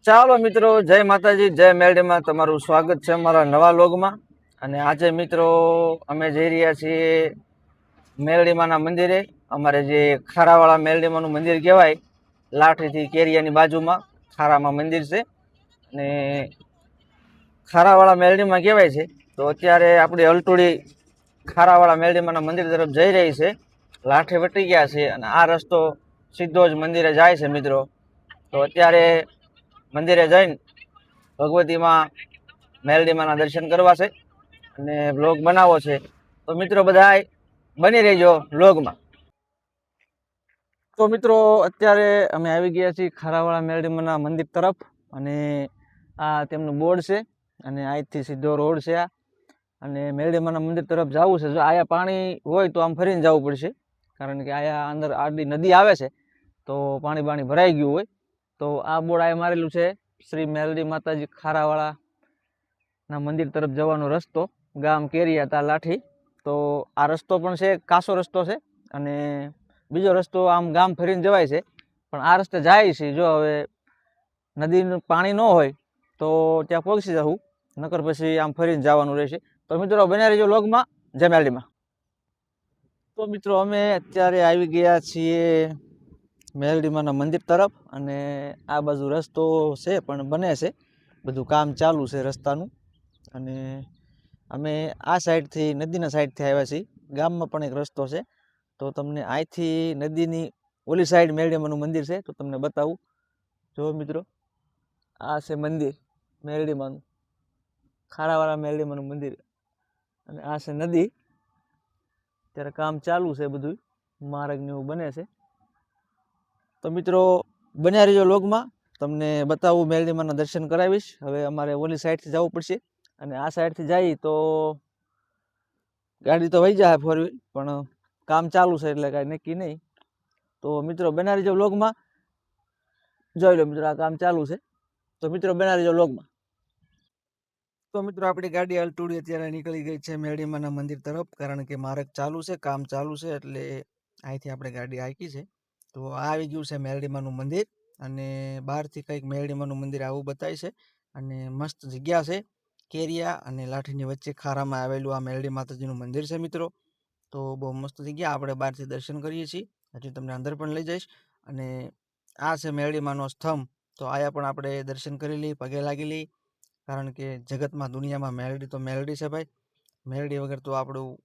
ચાલો મિત્રો, જય માતાજી, જય મેલડીમાં તમારું સ્વાગત છે અમારા નવા લોગમાં. અને આજે મિત્રો અમે જઈ રહ્યા છીએ મેલડીમાના મંદિરે. અમારે જે ખારાવાળા મેલડીમાનું મંદિર કહેવાય, લાઠીથી કેરિયાની બાજુમાં ખારામાં મંદિર છે. અને ખારાવાળા મેલડીમાં કહેવાય છે. તો અત્યારે આપણી હલટુડી ખારાવાળા મેલડીમાના મંદિર તરફ જઈ રહી છે. લાઠી વટી ગયા છે અને આ રસ્તો સીધો જ મંદિરે જાય છે મિત્રો. તો અત્યારે મંદિરે જઈને ભગવતીમાં મેલડીમાના દર્શન કરવા છે અને વ્લોગ બનાવવો છે. તો મિત્રો બધા બની રહેજો વ્લોગમાં. તો મિત્રો અત્યારે અમે આવી ગયા છીએ ખારાવાળા મેલડીમાના મંદિર તરફ. અને આ તેમનું બોર્ડ છે અને અહીંથી સીધો રોડ છે આ. અને મેલડીમાના મંદિર તરફ જવું છે. જો આયા પાણી હોય તો આમ ફરીને જવું પડશે, કારણ કે આયા અંદર આડી નદી આવે છે તો પાણી બાણી ભરાઈ ગયું હોય. તો આ બોર્ડ આ મારેલું છે, શ્રી મેલડી માતાજી ખારાવાળાના મંદિર તરફ જવાનો રસ્તો, ગામ કેરિયા તા લાઠી. તો આ રસ્તો પણ છે, કાસો રસ્તો છે. અને બીજો રસ્તો આમ ગામ ફરીને જવાય છે, પણ આ રસ્તે જાય છે. જો હવે નદીનું પાણી ન હોય તો ત્યાં પહોંચી જવું, નકર પછી આમ ફરીને જવાનું રહેશે. તો મિત્રો બન્યા રહેજો લોગમાં. જય મેલડીમાં. તો મિત્રો અમે અત્યારે આવી ગયા છીએ મેલડીમાના મંદિર તરફ. અને આ બાજુ રસ્તો છે પણ બને છે, બધું કામ ચાલુ છે રસ્તાનું. અને અમે આ સાઈડથી નદીના સાઈડથી આવ્યા છીએ. ગામમાં પણ એક રસ્તો છે, તો તમને અહીંથી નદીની ઓલી સાઈડ મેલડીમાનું મંદિર છે, તો તમને બતાવું. જો મિત્રો, આ છે મંદિર મેલડીમાનું, ખારાવાળા મેલડીમાનું મંદિર. અને આ છે નદી. ત્યારે કામ ચાલુ છે, બધું માર્ગને એવું બને છે. તો મિત્રો બન્યા રહેજો લોગમાં, તમને બતાવું, મેલડીમાના દર્શન કરાવીશ. હવે અમારે ઓલી સાઈડથી જવું પડશે, અને આ સાઈડથી જઈએ તો ગાડી તો વહી જાય 4 વ્હીલ, પણ કામ ચાલુ છે એટલે કાંઈ નક્કી નહીં. તો મિત્રો બન્યા રહેજો લોગમાં. જોઈ લો મિત્રો, આ કામ ચાલુ છે. તો મિત્રો બન્યા રહેજો લોગમાં. તો મિત્રો આપણી ગાડી અલટુડી અત્યારે નીકળી ગઈ છે મેલડીમાના મંદિર તરફ, કારણ કે માર્ગ ચાલુ છે, કામ ચાલુ છે, એટલે અહીંથી આપણે ગાડી હાંકી છે. તો આ આવી ગયું છે મેલડીમાનું મંદિર. અને બહારથી કંઈક મેલડીમાનું મંદિર આવું બતાય છે. અને મસ્ત જગ્યા છે, કેરિયા અને લાઠીની વચ્ચે ખારામાં આવેલું આ મેલડી માતાજીનું મંદિર છે મિત્રો. તો બહુ મસ્ત જગ્યા, આપણે બહારથી દર્શન કરીએ છીએ. હજી તમને અંદર પણ લઈ જઈશ. અને આ છે મેલડીમાનો સ્તંભ. તો આયા પણ આપણે દર્શન કરી લઈએ, પગે લાગી લઈએ, કારણ કે જગતમાં દુનિયામાં મેલડી તો મેલડી છે ભાઈ. મેલડી વગર તો આપણું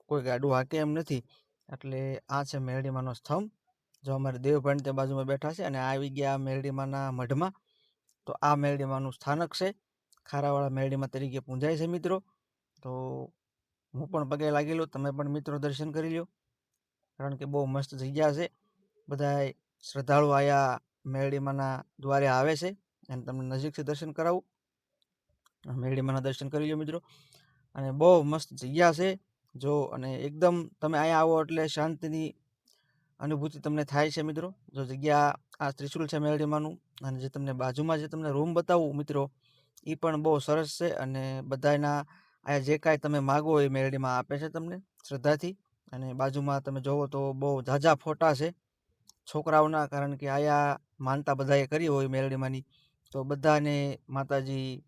કોઈ ગાડું હાકે એમ નથી. એટલે આ છે મેલડીમાનો સ્તંભ. જો અમારે દેવભાણ તે બાજુમાં બેઠા છે, અને આવી ગયા મેલડીમાના મઢમાં. તો આ મેલડીમાનું સ્થાનક છે, ખારાવાળા મેલડીમા તરીકે પૂંજાય છે મિત્રો. તો હું પણ પગે લાગી લઉં, તમે પણ મિત્રો દર્શન કરી લો, કારણ કે બહુ મસ્ત જગ્યા છે. બધા શ્રદ્ધાળુ આયા મેલડીમાના દ્વારે આવે છે, અને તમને નજીકથી દર્શન કરાવું. મેલડીમાના દર્શન કરી લો મિત્રો. અને બહુ મસ્ત જગ્યા છે. જો, અને એકદમ તમે અહીંયા આવો એટલે શાંતિની અનુભૂતિ તમને થાય છે મિત્રો. જો જગ્યા આ ત્રિશુલ છે મેલડીમાનું. અને જે તમને બાજુમાં જે તમને રૂમ બતાવું મિત્રો, એ પણ બહુ સરસ છે. અને બધાના અહીંયા જે કાંઈ તમે માગો એ મેલડીમાં આપે છે તમને શ્રદ્ધાથી. અને બાજુમાં તમે જોવો તો બહુ ઝાઝા ફોટા છે છોકરાઓના, કારણ કે આયા માનતા બધાએ કરી હોય મેલડીમાની, તો બધાને માતાજી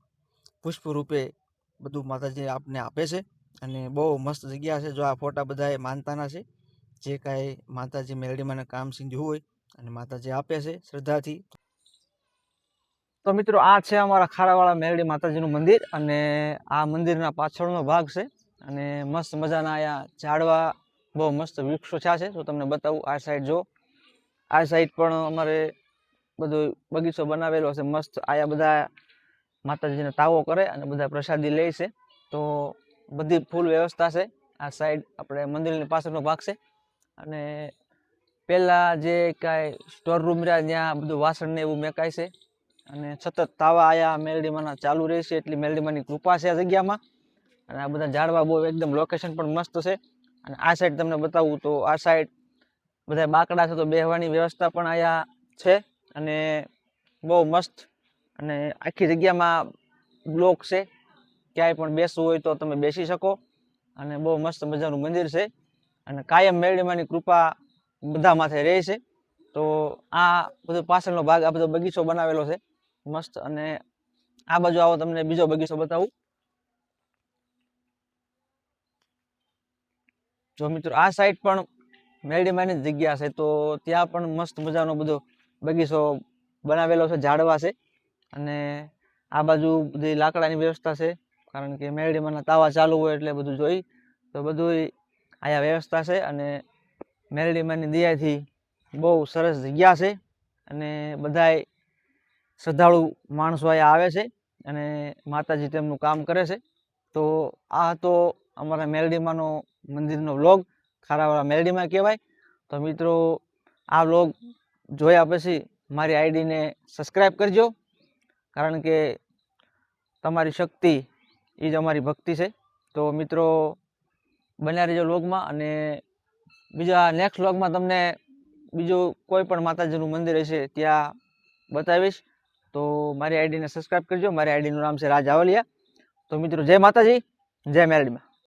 પુષ્પ રૂપે બધું માતાજી આપને આપે છે. અને બહુ મસ્ત જગ્યા છે. જો આ ફોટા બધાએ માનતાના છે, જે કાંઈ માતાજી મેલડીમાને કામ સિંધ્યું હોય અને માતાજી આપે છે શ્રદ્ધાથી. તો મિત્રો આ છે અમારા ખારાવાળા મેલડી માતાજીનું મંદિર. અને આ મંદિરના પાછળનો ભાગ છે. અને મસ્ત મજાના અહીંયા ઝાડવા, બહુ મસ્ત વૃક્ષો થયા છે. તો તમને બતાવું, આ સાઈડ જો, આ સાઈડ પણ અમારે બધો બગીચો બનાવેલો છે મસ્ત. આયા બધા માતાજીને તાવો કરે અને બધા પ્રસાદી લે છે. તો બધી ફૂલ વ્યવસ્થા છે. આ સાઈડ આપણે મંદિરની પાછળનો ભાગ છે. અને પહેલા જે કાંઈ સ્ટોર રૂમ રહ્યા ત્યાં બધું વાસણ ને એવું મેકાય છે. અને સતત તાવા આયા મેલડીમાના ચાલુ રહેશે, એટલી મેલડીમાની કૃપા છે આ જગ્યામાં. અને આ બધા ઝાડવા બહુ એકદમ લોકેશન પણ મસ્ત છે. અને આ સાઈડ તમને બતાવું તો આ સાઈડ બધા બાકડા છે, તો બેહવાની વ્યવસ્થા પણ અહીંયા છે. અને બહુ મસ્ત, અને આખી જગ્યામાં બ્લોક છે, ક્યાંય પણ બેસવું હોય તો તમે બેસી શકો. અને બહુ મસ્ત મજાનું મંદિર છે. અને કાયમ મેલડીમાની કૃપા બધા માથે રહે છે. તો આ બધો પાછળનો ભાગ, આ બધો બગીચો બનાવેલો છે. મસ્ત. અને આ બાજુ આવો તમને બીજો બગીચો બતાવું. જો મિત્રો આ સાઈડ પણ મેરડીમાંની જ જગ્યા છે, તો ત્યાં પણ મસ્ત મજાનો બધો બગીચો બનાવેલો છે, ઝાડવા છે. અને આ બાજુ બધી લાકડાની વ્યવસ્થા છે, કારણ કે મેરડીમાંના તાવા ચાલુ હોય એટલે બધું જોઈ તો બધું અહીંયા વ્યવસ્થા છે. અને મેરડીમાંની દયાથી બહુ સરસ જગ્યા છે, અને બધાય શ્રદ્ધાળુ માણસો અહીંયા આવે છે અને માતાજી તેમનું કામ કરે છે. તો આ હતો અમારા મેરડીમાંનો મંદિરનો વ્લોગ, ખારાવાળા મેરડીમાં કહેવાય. તો મિત્રો આ વ્લોગ જોયા પછી મારી આઈડીને સબસ્ક્રાઈબ કરજો, કારણ કે તમારી શક્તિ એ જ અમારી ભક્તિ છે. તો મિત્રો બન્યા રહેજો વ્લોગમાં, અને બીજા નેક્સ્ટ વ્લોગમાં તમને બીજું કોઈ પણ માતાજીનું મંદિર હશે ત્યાં બતાવીશ. તો મારી આઈડીને સબસ્ક્રાઈબ કરજો. મારી આઈડીનું નામ છે રાજ આવલિયા. તો મિત્રો જય માતાજી, જય મેરડીમાં.